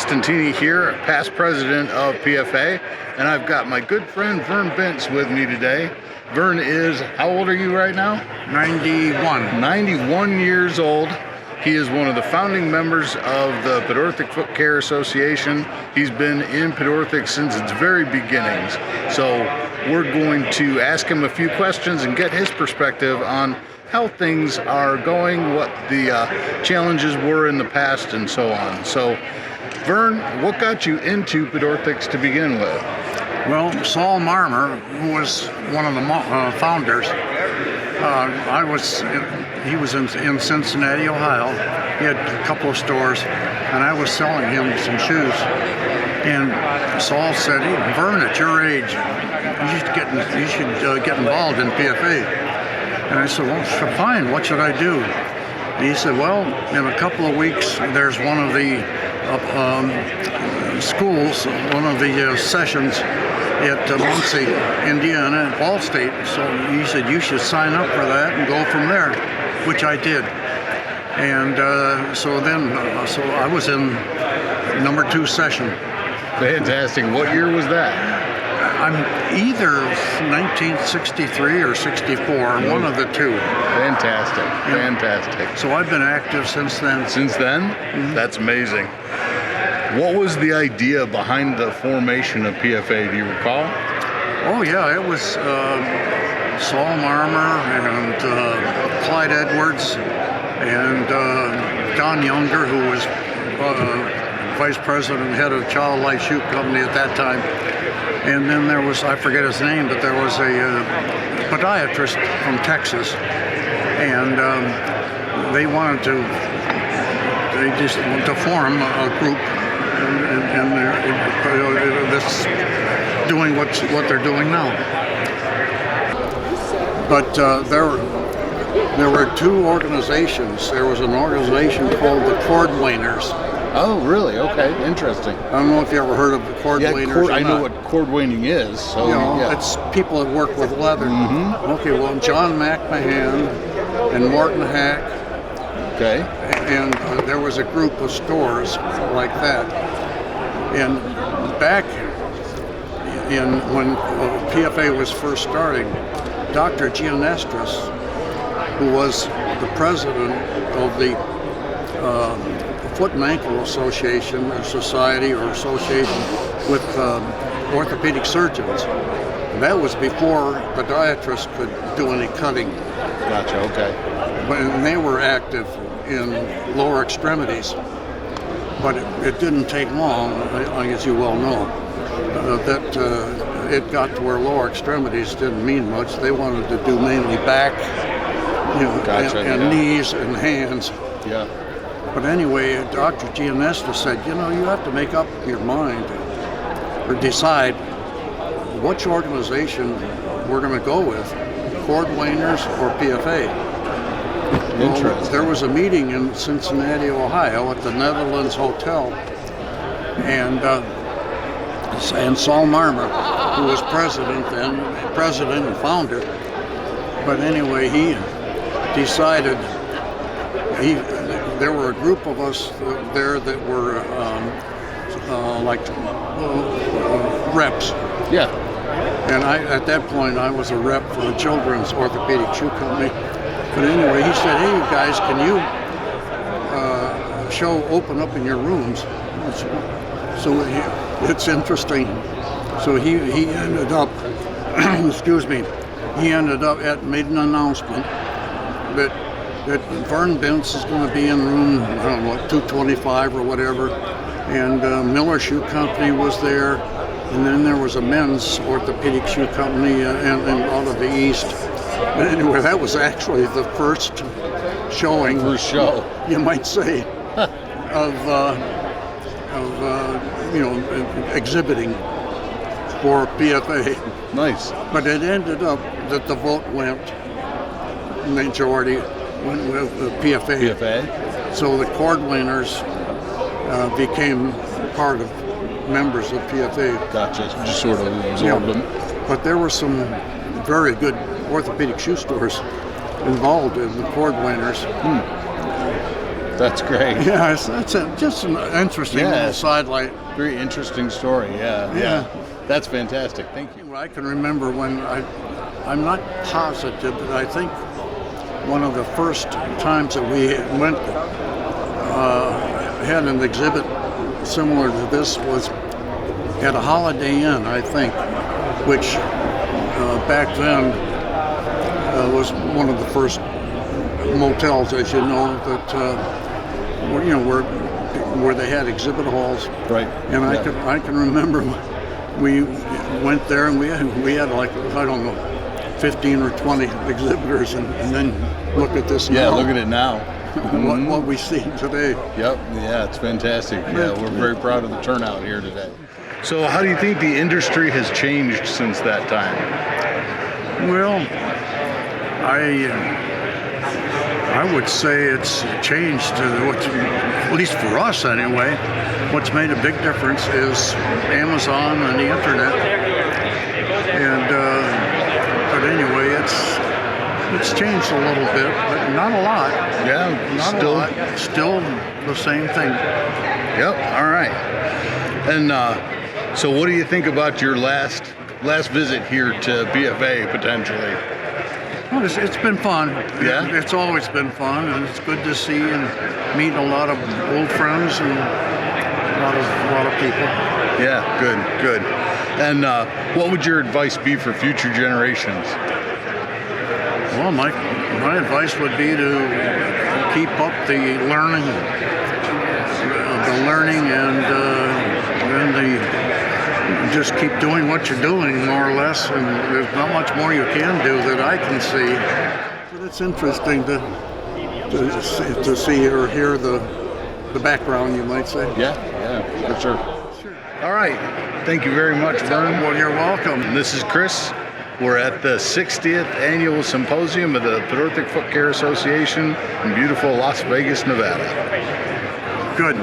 Costantini here, past president of PFA, and I've got my good friend Verne Wesley Bintz with me today. Vern is, how old are you right now? 91. 91 years old. He is one of the founding members of the Pedorthic Footcare Association. He's been in Pedorthic since its very beginnings. So we're going to ask him a few questions and get his perspective on how things are going, what the challenges were in the past, and so on. So, Vern, what got you into Pedorthics to begin with? Well, Saul Marmer, who was one of the founders, he was in Cincinnati, Ohio. He had a couple of stores, and I was selling him some shoes. And Saul said, "Hey, Vern, at your age, you should get involved in PFA." And I said, "Well, fine, what should I do?" He said, "Well, in a couple of weeks, there's one of the schools, one of the sessions at Muncie, Indiana, at Ball State." So he said, "You should sign up for that and go from there," which I did. And so I was in number 2 session. Fantastic. What year was that? I'm either 1963 or 64, one of the two. Fantastic, fantastic. So I've been active since then. Since then? Mm-hmm. That's amazing. What was the idea behind the formation of PFA, do you recall? Oh yeah, it was Saul Marmer and Clyde Edwards and Don Younger, who was vice president, head of Child Life Shoe Company at that time. And then there was, I forget his name, but there was a podiatrist from Texas, and they just wanted to form a group, and this doing what they're doing now. But there were 2 organizations. There was an organization called the Cordwainers. Oh, really? Okay, interesting. I don't know if you ever heard of the Cordwainers. I know what cordwaining is. So, it's people that work with leather. Mm-hmm. Okay, well, John McMahon and Morton Hack. Okay. And there was a group of stores like that. And back when PFA was first starting, Dr. Gianestris, who was the president of the Foot and Ankle Association or Society or Association with orthopedic surgeons. And that was before podiatrists could do any cutting. Gotcha, okay. And they were active in lower extremities. But it didn't take long, as you well know, that it got to where lower extremities didn't mean much. They wanted to do mainly back, Gotcha, and knees and hands. Yeah. But anyway, Dr. Gianesta said, you have to make up your mind or decide which organization we're going to go with, Cordwainers or PFA. Interesting. Well, there was a meeting in Cincinnati, Ohio at the Netherlands Hotel, and Saul Marmer, who was president and founder. But anyway, he decided there were a group of us there that were reps. Yeah. And at that point, I was a rep for a children's orthopedic shoe company. But anyway, he said, "Hey, you guys, can you open up in your rooms?" So it's interesting. So he ended up, made an announcement that Verne Bintz is going to be in room, 225 or whatever, and Miller Shoe Company was there, and then there was a men's orthopedic shoe company and out of the East. But anyway, that was actually the first showing, you might say, of exhibiting for PFA. Nice. But it ended up that the vote went majority went with PFA. So the Cordwainers became part of members of PFA. Gotcha. Just sort of absorbed them. But there were some very good orthopedic shoe stores involved in the Cordwainers. That's great. Yeah, it's just an interesting Yeah. little sidelight. Very interesting story. Yeah. Yeah. That's fantastic. Thank you. I can remember when I'm not positive, but I think one of the first times that we went, had an exhibit similar to this was at a Holiday Inn, I think, which back then was one of the first motels, as you know, that where they had exhibit halls. Right. And I can remember we went there and we had like, I don't know, 15 or 20 exhibitors, and then look at this now. Yeah, look at it now. What we see today. Yep. Yeah, it's fantastic. Yeah, we're very proud of the turnout here today. So how do you think the industry has changed since that time? Well, I would say it's changed to at least for us anyway. What's made a big difference is Amazon and the internet. And but anyway, it's changed a little bit, but not a lot. Yeah, Not a lot. Still the same thing. Yep. All right. And so, what do you think about your last visit here to PFA potentially? Well, it's been fun. Yeah? It's always been fun, and it's good to see and meet a lot of old friends and a lot of people. Yeah. Good. And what would your advice be for future generations? Well, my advice would be to keep up the learning, and just keep doing what you're doing, more or less. And there's not much more you can do that I can see. But it's interesting to see or hear the background, you might say. Yeah, for sure. All right. Thank you very much, Vern. Well, you're welcome. This is Chris. We're at the 60th Annual Symposium of the Pedorthic Footcare Association in beautiful Las Vegas, Nevada. Good.